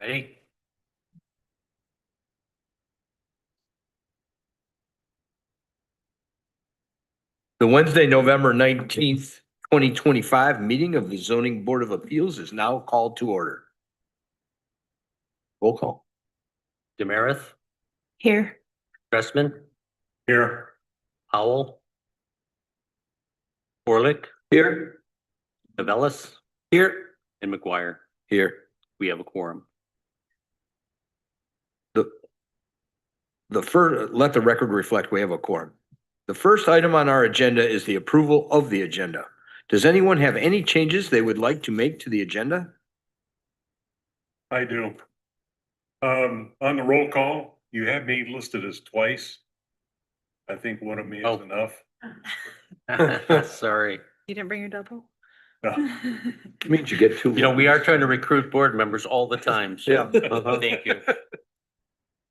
Ready? The Wednesday, November 19th, 2025 meeting of the Zoning Board of Appeals is now called to order. Roll call. Demerith, Here. Dressman, Here. Howell, Orlick, Here. Novellis, Here. and McGuire. Here. We have a quorum. The first, let the record reflect we have a quorum. The first item on our agenda is the approval of the agenda. Does anyone have any changes they would like to make to the agenda? I do. On the roll call, you have me listed as twice. I think one of me is enough. Sorry. You didn't bring your double? No. Means you get two. You know, we are trying to recruit board members all the time. So thank you.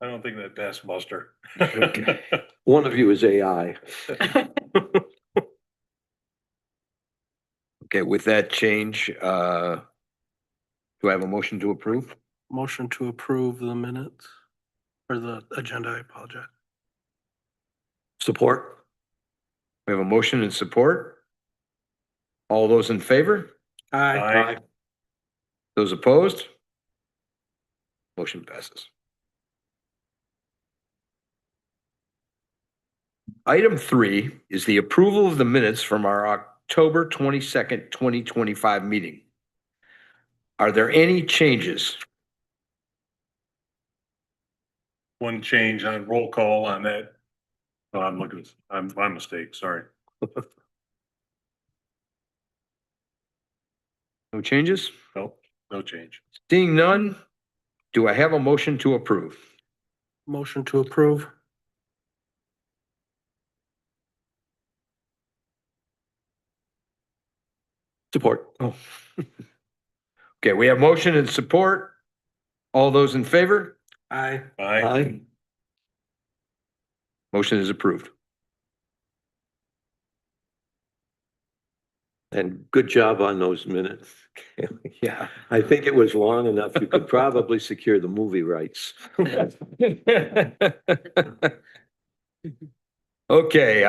I don't think that passed muster. Okay. One of you is AI. Okay, with that change, do I have a motion to approve? Motion to approve the minutes or the agenda, I apologize. Support. We have a motion and support. All those in favor? Aye. Those opposed? Motion passes. Item 3 is the approval of the minutes from our October 22nd, 2025 meeting. Are there any changes? One change on roll call on that. Oh, I'm looking, I'm my mistake, sorry. No changes? Nope, no change. Seeing none, do I have a motion to approve? Motion to approve. Support. Oh. Okay, we have motion and support. All those in favor? Aye. Aye. Motion is approved. And good job on those minutes. Yeah. I think it was long enough. You could probably secure the movie rights. Okay,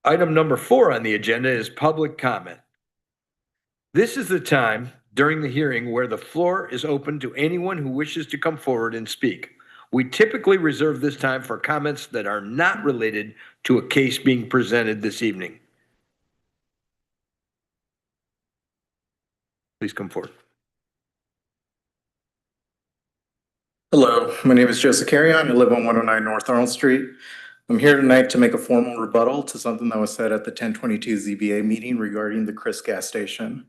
item number 4 on the agenda is public comment. This is the time during the hearing where the floor is open to anyone who wishes to come forward and speak. We typically reserve this time for comments that are not related to a case being presented this evening. Please come forward. Hello, my name is Joseph Carrion. I live on 109 North Arnold Street. I'm here tonight to make a formal rebuttal to something that was said at the 1022 ZBA meeting regarding the Chris gas station.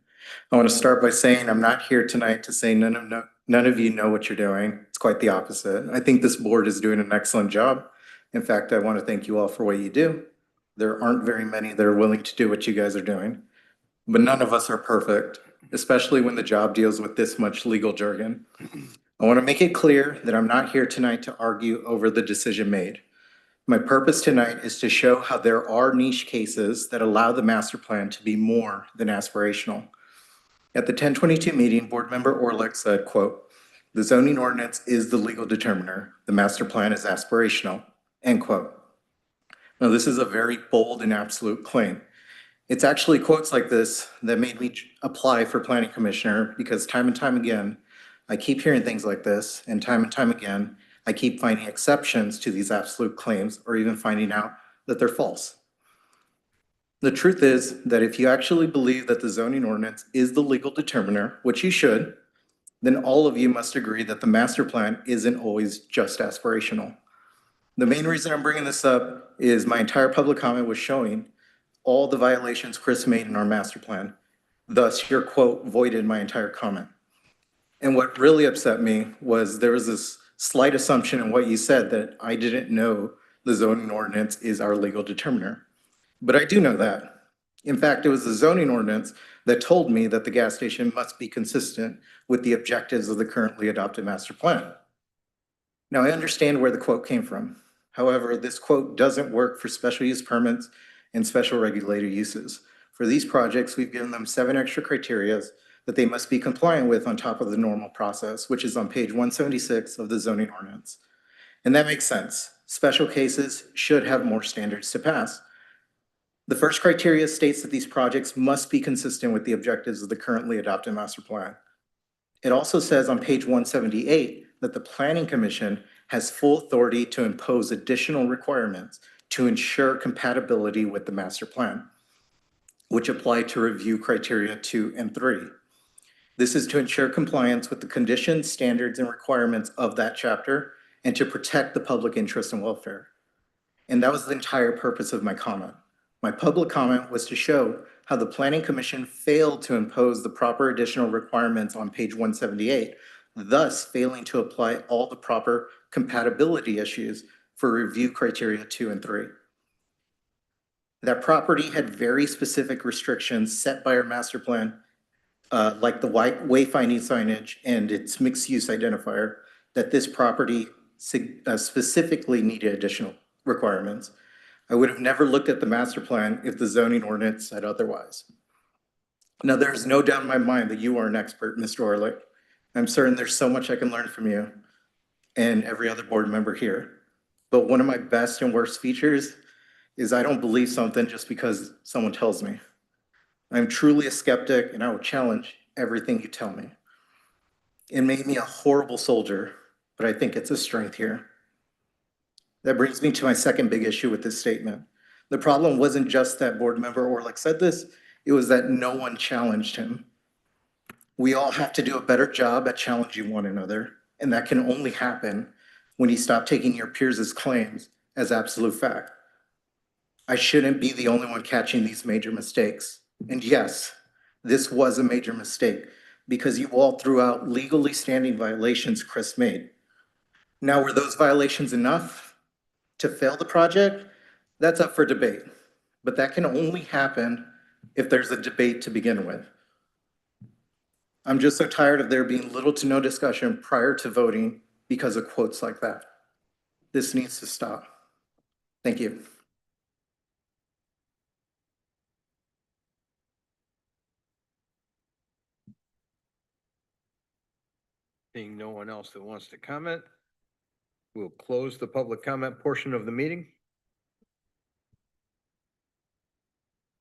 I want to start by saying I'm not here tonight to say none of you know what you're doing. It's quite the opposite. I think this board is doing an excellent job. In fact, I want to thank you all for what you do. There aren't very many that are willing to do what you guys are doing, but none of us are perfect, especially when the job deals with this much legal jargon. I want to make it clear that I'm not here tonight to argue over the decision made. My purpose tonight is to show how there are niche cases that allow the master plan to be more than aspirational. At the 1022 meeting, board member Orlick said, quote, "The zoning ordinance is the legal determiner. The master plan is aspirational," end quote. Now, this is a very bold and absolute claim. It's actually quotes like this that made me apply for planning commissioner, because time and time again, I keep hearing things like this, and time again, I keep finding exceptions to these absolute claims or even finding out that they're false. The truth is that if you actually believe that the zoning ordinance is the legal determiner, which you should, then all of you must agree that the master plan isn't always just aspirational. The main reason I'm bringing this up is my entire public comment was showing all the violations Chris made in our master plan. Thus, your quote voided my entire comment. And what really upset me was there was this slight assumption in what you said that I didn't know the zoning ordinance is our legal determiner. But I do know that. In fact, it was the zoning ordinance that told me that the gas station must be consistent with the objectives of the currently adopted master plan. Now, I understand where the quote came from. However, this quote doesn't work for special use permits and special regulated uses. For these projects, we've given them 7 extra criteria that they must be compliant with on top of the normal process, which is on page 176 of the zoning ordinance. And that makes sense. Special cases should have more standards to pass. The first criteria states that these projects must be consistent with the objectives of the currently adopted master plan. It also says on page 178 that the Planning Commission has full authority to impose additional requirements to ensure compatibility with the master plan, which apply to review criteria 2 and 3. This is to ensure compliance with the conditions, standards, and requirements of that chapter and to protect the public interest and welfare. And that was the entire purpose of my comment. My public comment was to show how the Planning Commission failed to impose the proper additional requirements on page 178, thus failing to apply all the proper compatibility issues for review criteria 2 and 3. That property had very specific restrictions set by our master plan, like the wayfinding signage and its mixed-use identifier, that this property specifically needed additional requirements. I would have never looked at the master plan if the zoning ordinance said otherwise. Now, there's no doubt in my mind that you are an expert, Mr. Orlick. I'm certain there's so much I can learn from you and every other board member here. But one of my best and worst features is I don't believe something just because someone tells me. I'm truly a skeptic and I will challenge everything you tell me. It made me a horrible soldier, but I think it's a strength here. That brings me to my second big issue with this statement. The problem wasn't just that board member Orlick said this, it was that no one challenged him. We all have to do a better job at challenging one another, and that can only happen when you stop taking your peers' claims as absolute fact. I shouldn't be the only one catching these major mistakes. And yes, this was a major mistake because you all threw out legally standing violations Chris made. Now, were those violations enough to fail the project? That's up for debate, but that can only happen if there's a debate to begin with. I'm just so tired of there being little to no discussion prior to voting because of quotes like that. This needs to stop. Thank you. Seeing no one else that wants to comment, we'll close the public comment portion of the meeting.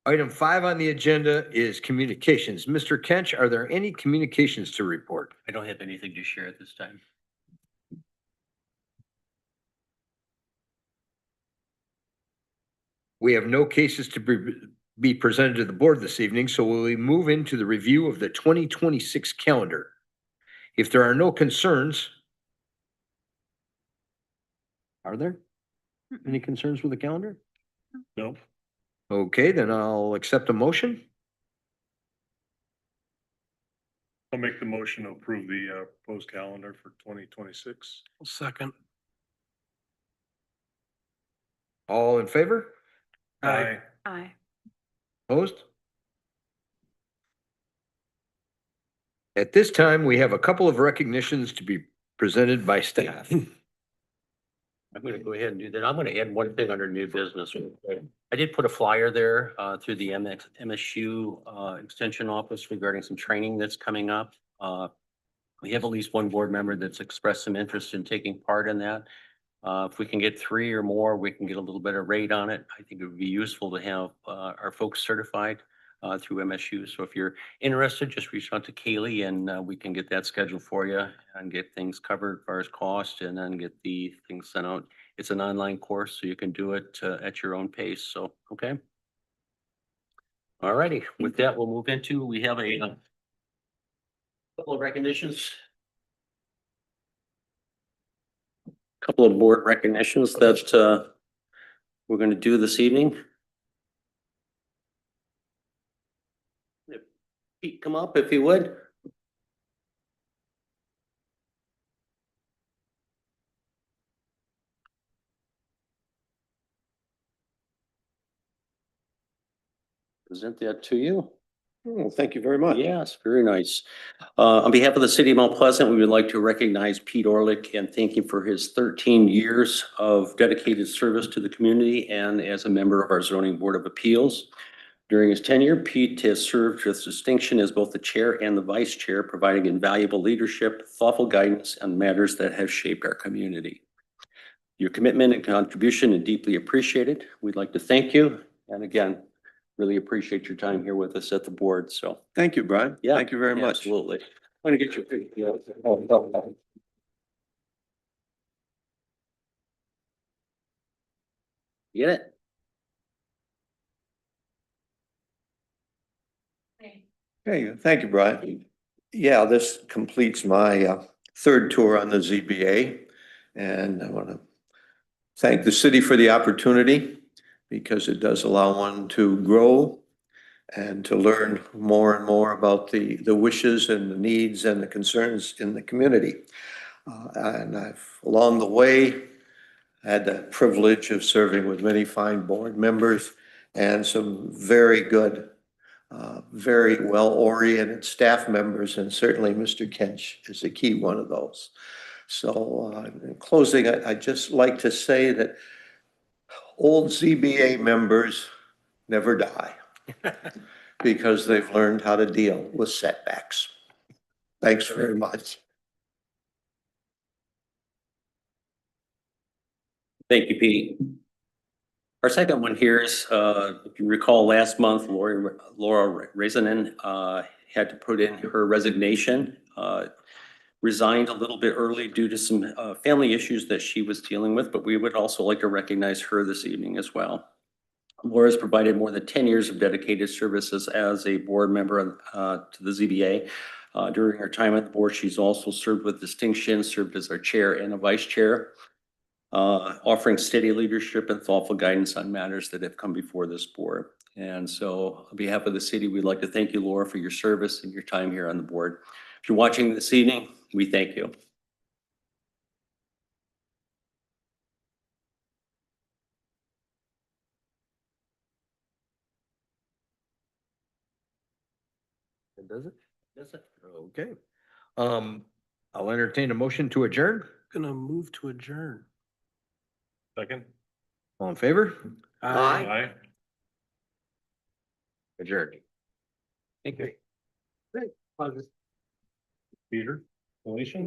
Item 5 on the agenda is communications. Mr. Kench, are there any communications to report? I don't have anything to share at this time. We have no cases to be presented to the board this evening, so we'll move into the review of the 2026 calendar. If there are no concerns, are there any concerns with the calendar? No, Okay, then I'll accept a motion. I'll make the motion to approve the proposed calendar for 2026. Second. All in favor? Aye. Aye. Opposed? At this time, we have a couple of recognitions to be presented by staff. I'm going to go ahead and do that. I'm going to add one thing under new business. I did put a flyer there through the MSU Extension Office regarding some training that's coming up. We have at least one board member that's expressed some interest in taking part in that. If we can get 3 or more, we can get a little better rate on it. I think it would be useful to have our folks certified through MSU. So if you're interested, just reach out to Kaylee and we can get that scheduled for you and get things covered as far as cost and then get the things sent out. It's an online course, so you can do it at your own pace. So, okay. All righty. With that, we'll move into, we have a couple of recognitions. Couple of board recognitions that we're going to do this evening. Pete, come up if you would. Present that to you. Oh, thank you very much. Yes, very nice. On behalf of the city of Mount Pleasant, we would like to recognize Pete Orlick and thank him for his 13 years of dedicated service to the community and as a member of our zoning board of appeals. During his tenure, Pete has served with distinction as both the chair and the vice chair, providing invaluable leadership, thoughtful guidance on matters that have shaped our community. Your commitment and contribution are deeply appreciated. We'd like to thank you. And again, really appreciate your time here with us at the board. So, Thank you, Brian. yeah. Thank you very much. Absolutely. I'm going to get your picture. Get it? Hey, thank you, Brian. Yeah, this completes my third tour on the ZBA. And I want to thank the city for the opportunity because it does allow one to grow and to learn more and more about the wishes and the needs and the concerns in the community. And I've, along the way, had the privilege of serving with many fine board members and some very good, very well-oriented staff members, and certainly Mr. Kench is a key one of those. So in closing, I'd just like to say that old ZBA members never die because they've learned how to deal with setbacks. Thanks very much. Thank you, Pete. Our second one here is, if you recall, last month, Laura Razanen had to put in her resignation, resigned a little bit early due to some family issues that she was dealing with, but we would also like to recognize her this evening as well. Laura's provided more than 10 years of dedicated services as a board member to the ZBA. During her time at the board, she's also served with distinction, served as our chair and a vice chair, offering steady leadership and thoughtful guidance on matters that have come before this board. And so on behalf of the city, we'd like to thank you, Laura, for your service and your time here on the board. If you're watching this evening, we thank you. Does it? That's it. Okay. I'll entertain a motion to adjourn. Gonna move to adjourn. Second? All in favor? Aye. Adjourned. Thank you. Peter, Alicia?